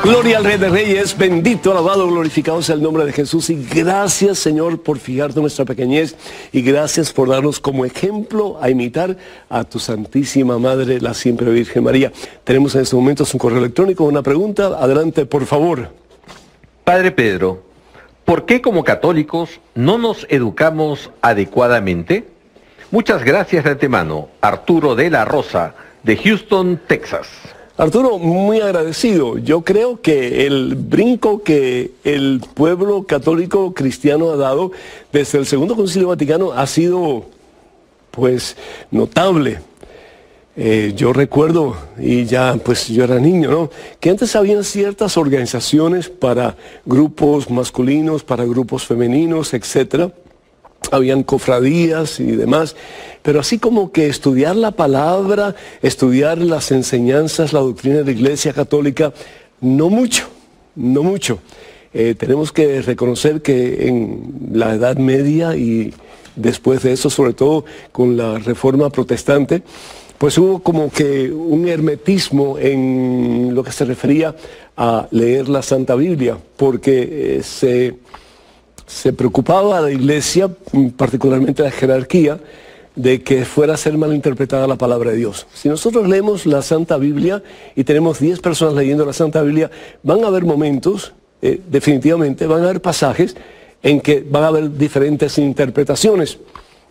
Gloria al Rey de Reyes, bendito, alabado, glorificado sea el nombre de Jesús. Y gracias, Señor, por fijarte en nuestra pequeñez, y gracias por darnos como ejemplo a imitar a tu Santísima Madre, la siempre Virgen María. Tenemos en este momento un correo electrónico, una pregunta. Adelante, por favor. Padre Pedro, ¿por qué como católicos no nos educamos adecuadamente? Muchas gracias de antemano. Arturo de la Rosa, de Houston, Texas. Arturo, muy agradecido. Yo creo que el brinco que el pueblo católico cristiano ha dado desde el Segundo Concilio Vaticano ha sido, pues, notable. Yo recuerdo, y ya pues yo era niño, ¿no?, que antes habían ciertas organizaciones para grupos masculinos, para grupos femeninos, etcétera. Habían cofradías y demás, pero así como que estudiar la palabra, estudiar las enseñanzas, la doctrina de la Iglesia Católica, no mucho, no mucho. Tenemos que reconocer que en la Edad Media y después de eso, sobre todo con la Reforma Protestante, pues hubo como que un hermetismo en lo que se refería a leer la Santa Biblia, porque se preocupaba la Iglesia, particularmente la jerarquía, de que fuera a ser malinterpretada la palabra de Dios. Si nosotros leemos la Santa Biblia y tenemos 10 personas leyendo la Santa Biblia, van a haber momentos, definitivamente, van a haber pasajes en que van a haber diferentes interpretaciones.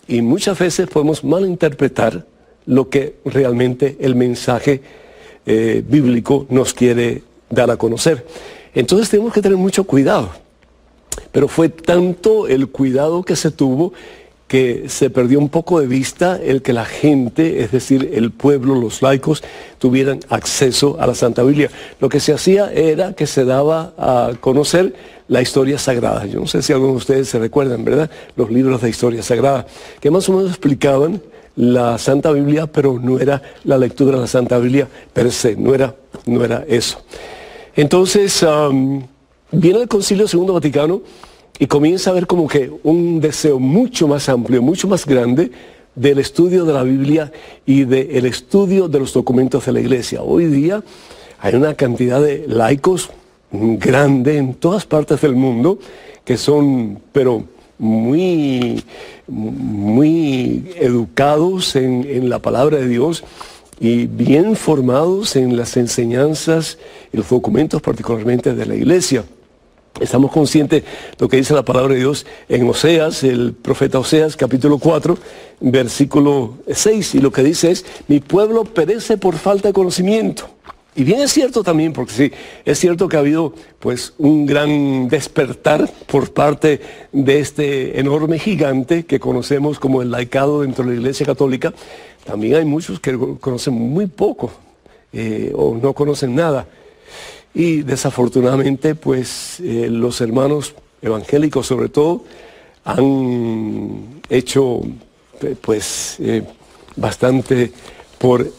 Y muchas veces podemos malinterpretar lo que realmente el mensaje bíblico nos quiere dar a conocer. Entonces tenemos que tener mucho cuidado. Pero fue tanto el cuidado que se tuvo que se perdió un poco de vista el que la gente, es decir, el pueblo, los laicos, tuvieran acceso a la Santa Biblia. Lo que se hacía era que se daba a conocer la historia sagrada. Yo no sé si algunos de ustedes se recuerdan, ¿verdad?, los libros de historia sagrada, que más o menos explicaban la Santa Biblia, pero no era la lectura de la Santa Biblia per se, no era eso. Entonces, viene el Concilio Segundo Vaticano y comienza a haber como que un deseo mucho más amplio, mucho más grande del estudio de la Biblia y del estudio de los documentos de la Iglesia. Hoy día hay una cantidad de laicos grande en todas partes del mundo que son, pero muy educados en la palabra de Dios y bien formados en las enseñanzas y los documentos particularmente de la Iglesia. Estamos conscientes de lo que dice la palabra de Dios en Oseas, el profeta Oseas, capítulo 4, versículo 6, y lo que dice es: mi pueblo perece por falta de conocimiento. Y bien es cierto también, porque sí, es cierto que ha habido pues un gran despertar por parte de este enorme gigante que conocemos como el laicado dentro de la Iglesia Católica. También hay muchos que conocen muy poco o no conocen nada. Y desafortunadamente, pues, los hermanos evangélicos, sobre todo, han hecho, pues, bastante por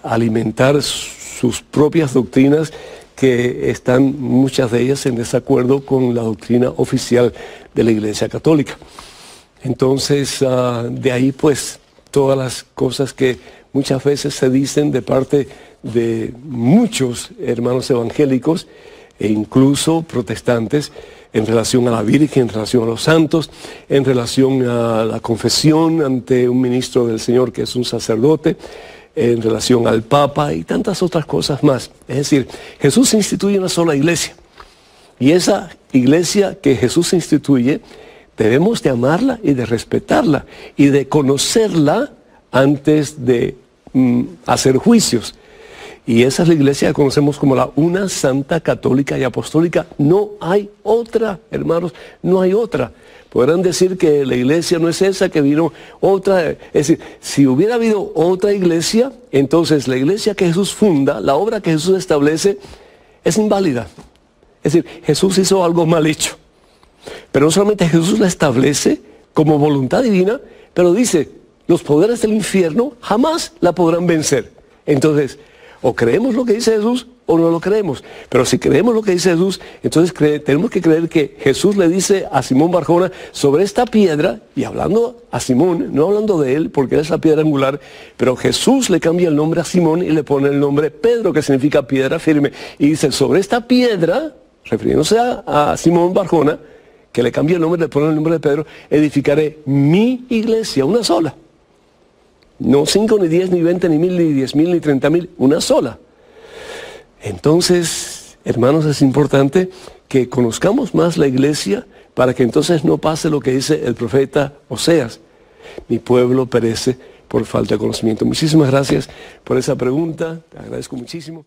alimentar sus propias doctrinas, que están, muchas de ellas, en desacuerdo con la doctrina oficial de la Iglesia Católica. Entonces, de ahí, pues, todas las cosas que muchas veces se dicen de parte de muchos hermanos evangélicos e incluso protestantes en relación a la Virgen, en relación a los santos, en relación a la confesión ante un ministro del Señor que es un sacerdote, en relación al Papa y tantas otras cosas más. Es decir, Jesús instituye una sola iglesia, y esa iglesia que Jesús instituye debemos de amarla y de respetarla y de conocerla antes de hacer juicios. Y esa es la iglesia que conocemos como la una santa, católica y apostólica. No hay otra, hermanos, no hay otra. Podrán decir que la iglesia no es esa, que vino otra. Es decir, si hubiera habido otra iglesia, entonces la iglesia que Jesús funda, la obra que Jesús establece, es inválida. Es decir, Jesús hizo algo mal hecho. Pero no solamente Jesús la establece como voluntad divina, pero dice, los poderes del infierno jamás la podrán vencer. Entonces, o creemos lo que dice Jesús o no lo creemos. Pero si creemos lo que dice Jesús, entonces tenemos que creer que Jesús le dice a Simón Barjona, sobre esta piedra, y hablando a Simón, no hablando de él, porque él es la piedra angular, pero Jesús le cambia el nombre a Simón y le pone el nombre Pedro, que significa piedra firme. Y dice, sobre esta piedra, refiriéndose a Simón Barjona, que le cambia el nombre, le pone el nombre de Pedro, edificaré mi iglesia, una sola. No 5, ni 10, ni 20, ni 1000, ni 10,000, ni 30,000, una sola. Entonces, hermanos, es importante que conozcamos más la iglesia para que entonces no pase lo que dice el profeta Oseas. Mi pueblo perece por falta de conocimiento. Muchísimas gracias por esa pregunta, te agradezco muchísimo.